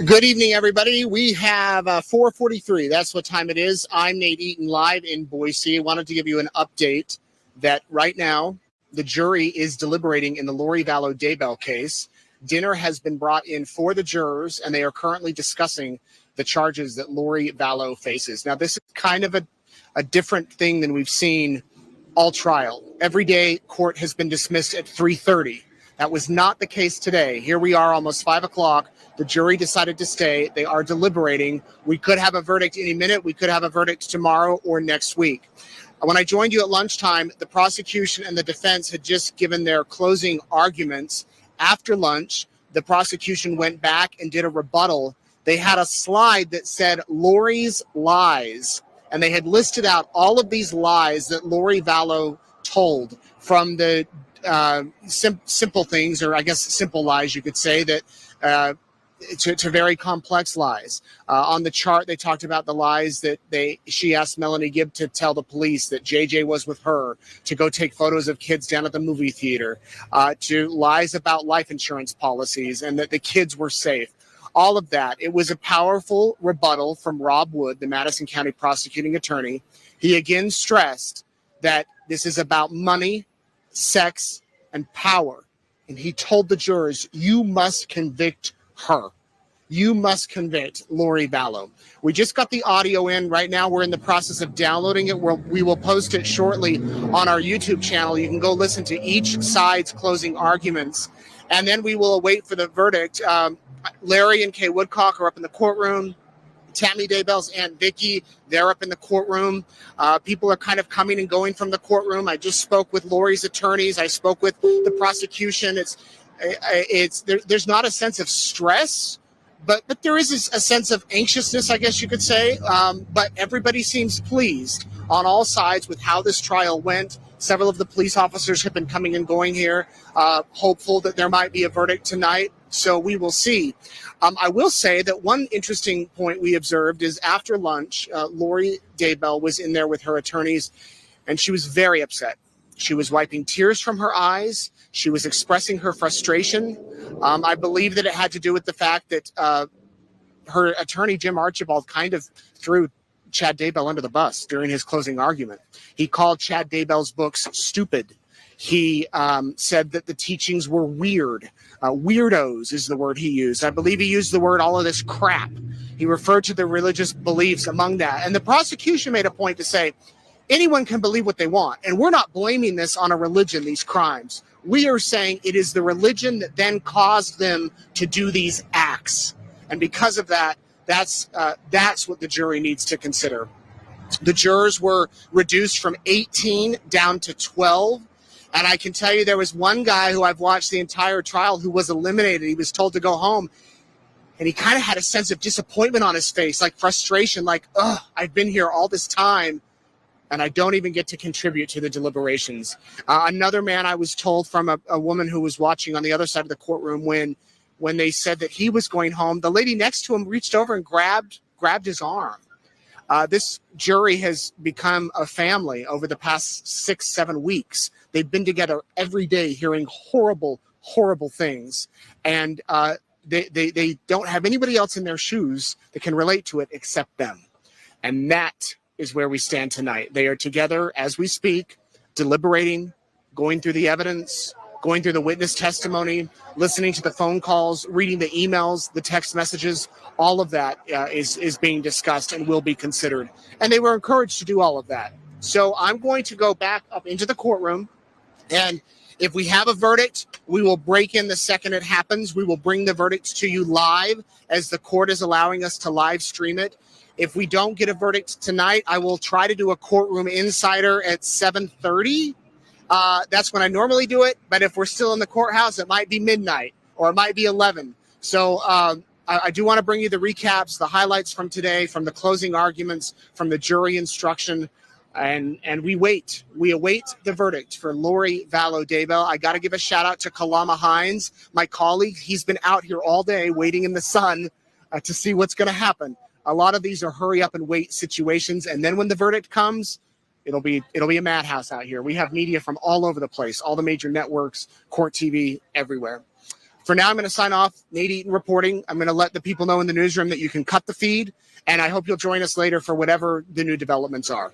Good evening, everybody. We have 4:43. That's what time it is. I'm Nate Eaton, live in Boise. I wanted to give you an update that right now the jury is deliberating in the Lori Vallow Daybell case. Dinner has been brought in for the jurors, and they are currently discussing the charges that Lori Vallow faces. Now, this is kind of a different thing than we've seen all trial. Every day, court has been dismissed at 3:30. That was not the case today. Here we are, almost 5 o'clock. The jury decided to stay. They are deliberating. We could have a verdict any minute. We could have a verdict tomorrow or next week. When I joined you at lunchtime, the prosecution and the defense had just given their closing arguments. After lunch, the prosecution went back and did a rebuttal. They had a slide that said Lori's lies, and they had listed out all of these lies that Lori Vallow told, from the simple things, or I guess simple lies, you could say, that to very complex lies. On the chart, they talked about the lies that she asked Melanie Gibb to tell the police that JJ was with her, to go take photos of kids down at the movie theater, to lies about life insurance policies and that the kids were safe. All of that. It was a powerful rebuttal from Rob Wood, the Madison County prosecuting attorney. He again stressed that this is about money, sex, and power. And he told the jurors, you must convict her. You must convict Lori Vallow. We just got the audio in. Right now, we're in the process of downloading it. We will post it shortly on our YouTube channel. You can go listen to each side's closing arguments, and then we will await for the verdict. Larry and Kay Woodcock are up in the courtroom. Tammy Daybell's Aunt Vicky, they're up in the courtroom. People are kind of coming and going from the courtroom. I just spoke with Lori's attorneys. I spoke with the prosecution. There's not a sense of stress, but there is a sense of anxiousness, I guess you could say. But everybody seems pleased on all sides with how this trial went. Several of the police officers have been coming and going here, hopeful that there might be a verdict tonight. So we will see. I will say that one interesting point we observed is after lunch, Lori Daybell was in there with her attorneys, and she was very upset. She was wiping tears from her eyes. She was expressing her frustration. I believe that it had to do with the fact that her attorney, Jim Archibald, kind of threw Chad Daybell under the bus during his closing argument. He called Chad Daybell's books stupid. He said that the teachings were weird. Weirdos is the word he used. I believe he used the word all of this crap. He referred to the religious beliefs among that. And the prosecution made a point to say, anyone can believe what they want. And we're not blaming this on a religion, these crimes. We are saying it is the religion that then caused them to do these acts. And because of that, that's what the jury needs to consider. The jurors were reduced from 18 down to 12. And I can tell you there was one guy who I've watched the entire trial who was eliminated. He was told to go home. And he kind of had a sense of disappointment on his face, like frustration, like, I've been here all this time, and I don't even get to contribute to the deliberations. Another man I was told from a woman who was watching on the other side of the courtroom when they said that he was going home, the lady next to him reached over and grabbed his arm. This jury has become a family over the past 6-7 weeks. They've been together every day hearing horrible, horrible things. And they don't have anybody else in their shoes that can relate to it except them. And that is where we stand tonight. They are together as we speak, deliberating, going through the evidence, going through the witness testimony, listening to the phone calls, reading the emails, the text messages. All of that is being discussed and will be considered. And they were encouraged to do all of that. So I'm going to go back up into the courtroom, and if we have a verdict, we will break in the second it happens. We will bring the verdict to you live as the court is allowing us to live stream it. If we don't get a verdict tonight, I will try to do a courtroom insider at 7:30. That's when I normally do it. But if we're still in the courthouse, it might be midnight or it might be 11. So I do want to bring you the recaps, the highlights from today, from the closing arguments, from the jury instruction. And we await the verdict for Lori Vallow Daybell. I got to give a shout out to Kalama Hines, my colleague. He's been out here all day waiting in the sun to see what's going to happen. A lot of these are hurry up and wait situations. And then when the verdict comes, it'll be a madhouse out here. We have media from all over the place, all the major networks, court TV, everywhere. For now, I'm going to sign off. Nate Eaton reporting. I'm going to let the people know in the newsroom that you can cut the feed, and I hope you'll join us later for whatever the new developments are.